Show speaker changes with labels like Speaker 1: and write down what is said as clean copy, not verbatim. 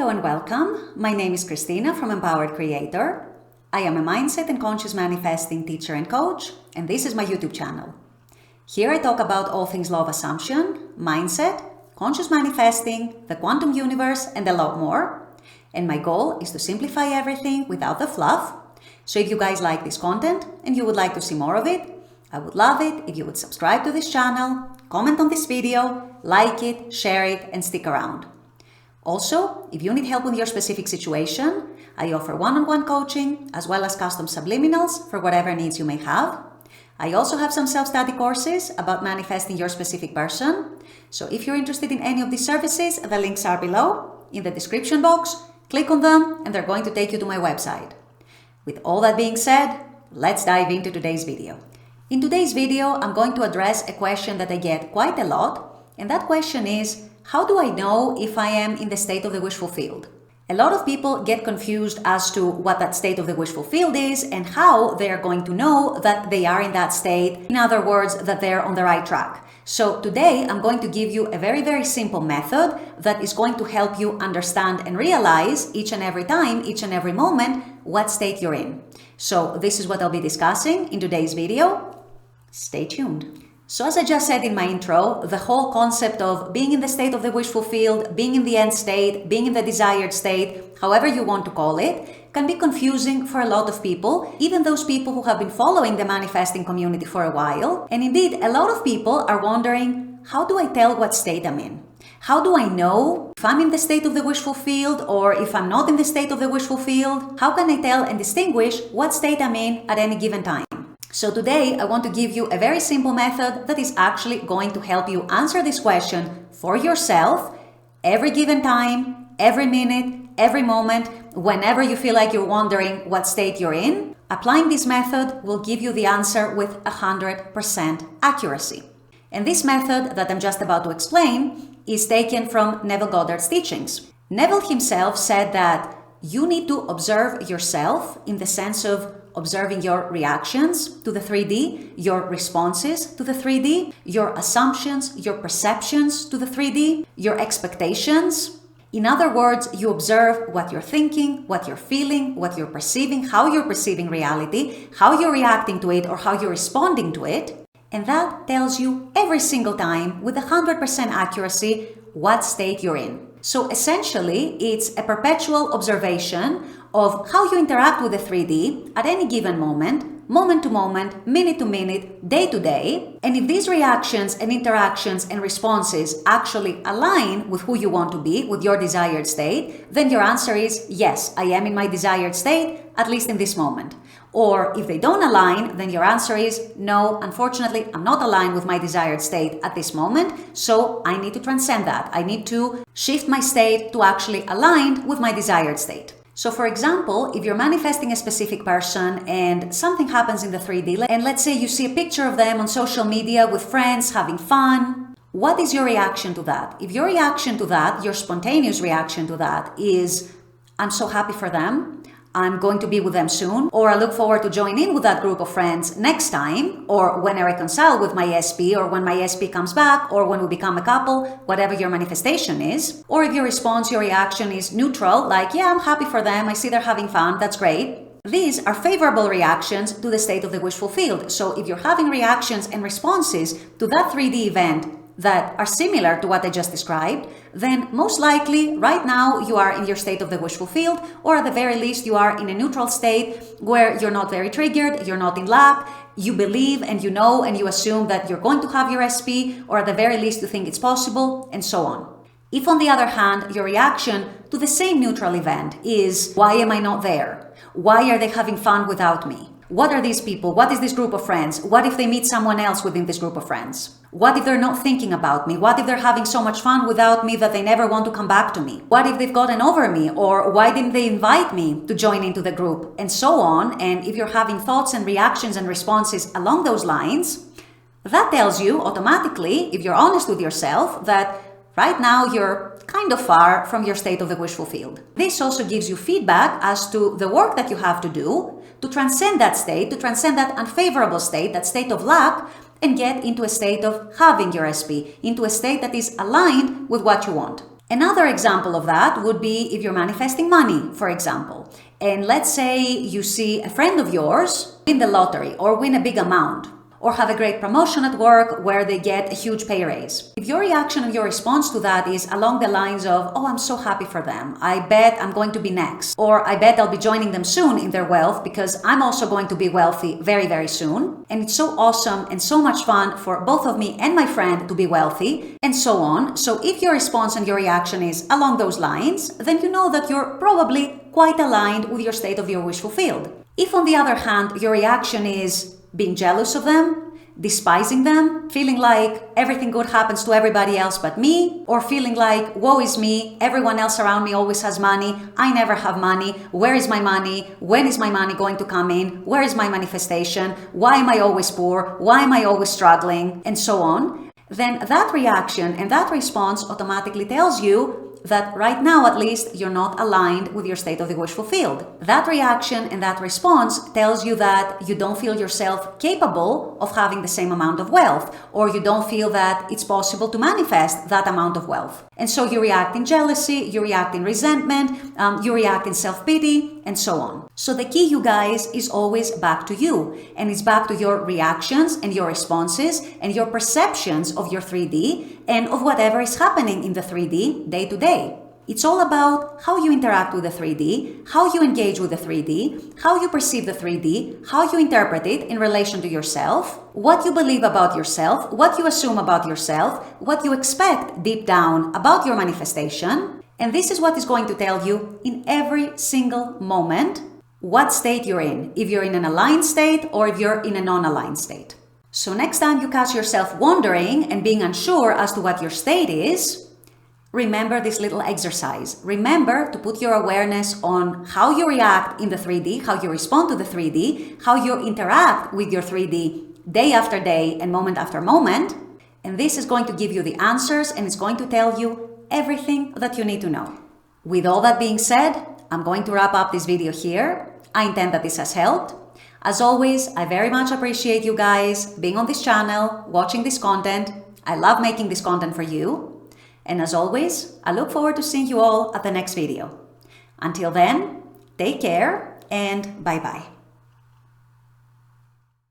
Speaker 1: Hello and welcome. My name is Christina from Empowered Creator. I am a mindset and conscious manifesting teacher and coach, and this is my YouTube channel. Here I talk about all things law of assumption, mindset, conscious manifesting, the quantum universe, and a lot more. And my goal is to simplify everything without the fluff. So if you guys like this content and you would like to see more of it, I would love it if you would subscribe to this channel, comment on this video, like it, share it, and stick around. Also, if you need help with your specific situation, I offer one-on-one coaching as well as custom subliminals for whatever needs you may have. I also have some self-study courses about manifesting your specific person. So if you're interested in any of these services, the links are below in the description box. Click on them and they're going to take you to my website. With all that being said, let's dive into today's video. In today's video, I'm going to address a question that I get quite a lot, and that question is, how do I know if I am in the state of the wish fulfilled? A lot of people get confused as to what that state of the wish fulfilled is and how they are going to know that they are in that state. In other words, that they're on the right track. So today I'm going to give you a very, very simple method that is going to help you understand and realize each and every time, each and every moment, what state you're in. So this is what I'll be discussing in today's video. Stay tuned. So as I just said in my intro, the whole concept of being in the state of the wish fulfilled, being in the end state, being in the desired state, however you want to call it, can be confusing for a lot of people, even those people who have been following the manifesting community for a while. And indeed, a lot of people are wondering, how do I tell what state I'm in? How do I know if I'm in the state of the wish fulfilled or if I'm not in the state of the wish fulfilled? How can I tell and distinguish what state I'm in at any given time? So today I want to give you a very simple method that is actually going to help you answer this question for yourself every given time, every minute, every moment, whenever you feel like you're wondering what state you're in. Applying this method will give you the answer with 100% accuracy. And this method that I'm just about to explain is taken from Neville Goddard's teachings. Neville himself said that you need to observe yourself in the sense of observing your reactions to the 3D, your responses to the 3D, your assumptions, your perceptions to the 3D, your expectations. In other words, you observe what you're thinking, what you're feeling, what you're perceiving, how you're perceiving reality, how you're reacting to it or how you're responding to it. And that tells you every single time with 100% accuracy what state you're in. So essentially, it's a perpetual observation of how you interact with the 3D at any given moment, moment to moment, minute to minute, day to day. And if these reactions and interactions and responses actually align with who you want to be, with your desired state, then your answer is, yes, I am in my desired state, at least in this moment. Or if they don't align, then your answer is, no, unfortunately, I'm not aligned with my desired state at this moment, so I need to transcend that. I need to shift my state to actually align with my desired state. So for example, if you're manifesting a specific person and something happens in the 3D, and let's say you see a picture of them on social media with friends having fun, what is your reaction to that? If your reaction to that, your spontaneous reaction to that is, I'm so happy for them, I'm going to be with them soon, or I look forward to join in with that group of friends next time, or when I reconcile with my SP, or when my SP comes back, or when we become a couple, whatever your manifestation is. Or if your response, your reaction is neutral, like, yeah, I'm happy for them, I see they're having fun, that's great. These are favorable reactions to the state of the wish fulfilled. So if you're having reactions and responses to that 3D event that are similar to what I just described, then most likely right now you are in your state of the wish fulfilled, or at the very least you are in a neutral state where you're not very triggered, you're not in lap, you believe and you know and you assume that you're going to have your SP, or at the very least you think it's possible, and so on. If on the other hand, your reaction to the same neutral event is, why am I not there? Why are they having fun without me? What are these people? What is this group of friends? What if they meet someone else within this group of friends? What if they're not thinking about me? What if they're having so much fun without me that they never want to come back to me? What if they've gotten over me? Or why didn't they invite me to join into the group? And so on. And if you're having thoughts and reactions and responses along those lines, that tells you automatically, if you're honest with yourself, that right now you're kind of far from your state of the wish fulfilled. This also gives you feedback as to the work that you have to do to transcend that state, to transcend that unfavorable state, that state of lack, and get into a state of having your SP, into a state that is aligned with what you want. Another example of that would be if you're manifesting money, for example. And let's say you see a friend of yours win the lottery or win a big amount, or have a great promotion at work where they get a huge pay raise. If your reaction and your response to that is along the lines of, oh, I'm so happy for them, I bet I'm going to be next, or I bet I'll be joining them soon in their wealth because I'm also going to be wealthy very, very soon, and it's so awesome and so much fun for both of me and my friend to be wealthy, and so on. So if your response and your reaction is along those lines, then you know that you're probably quite aligned with your state of your wish fulfilled. If on the other hand, your reaction is being jealous of them, despising them, feeling like everything good happens to everybody else but me, or feeling like, woe is me, everyone else around me always has money, I never have money, where is my money, when is my money going to come in, where is my manifestation, why am I always poor, why am I always struggling, and so on, then that reaction and that response automatically tells you that right now, at least, you're not aligned with your state of the wish fulfilled. That reaction and that response tells you that you don't feel yourself capable of having the same amount of wealth, or you don't feel that it's possible to manifest that amount of wealth. And so you react in jealousy, you react in resentment, you react in self-pity, and so on. So the key, you guys, is always back to you, and it's back to your reactions and your responses and your perceptions of your 3D and of whatever is happening in the 3D day to day. It's all about how you interact with the 3D, how you engage with the 3D, how you perceive the 3D, how you interpret it in relation to yourself, what you believe about yourself, what you assume about yourself, what you expect deep down about your manifestation. And this is what is going to tell you in every single moment what state you're in, if you're in an aligned state or if you're in a non-aligned state. So next time you catch yourself wondering and being unsure as to what your state is, remember this little exercise. Remember to put your awareness on how you react in the 3D, how you respond to the 3D, how you interact with your 3D day after day and moment after moment. And this is going to give you the answers, and it's going to tell you everything that you need to know. With all that being said, I'm going to wrap up this video here. I intend that this has helped. As always, I very much appreciate you guys being on this channel, watching this content. I love making this content for you. And as always, I look forward to seeing you all at the next video. Until then, take care and bye-bye.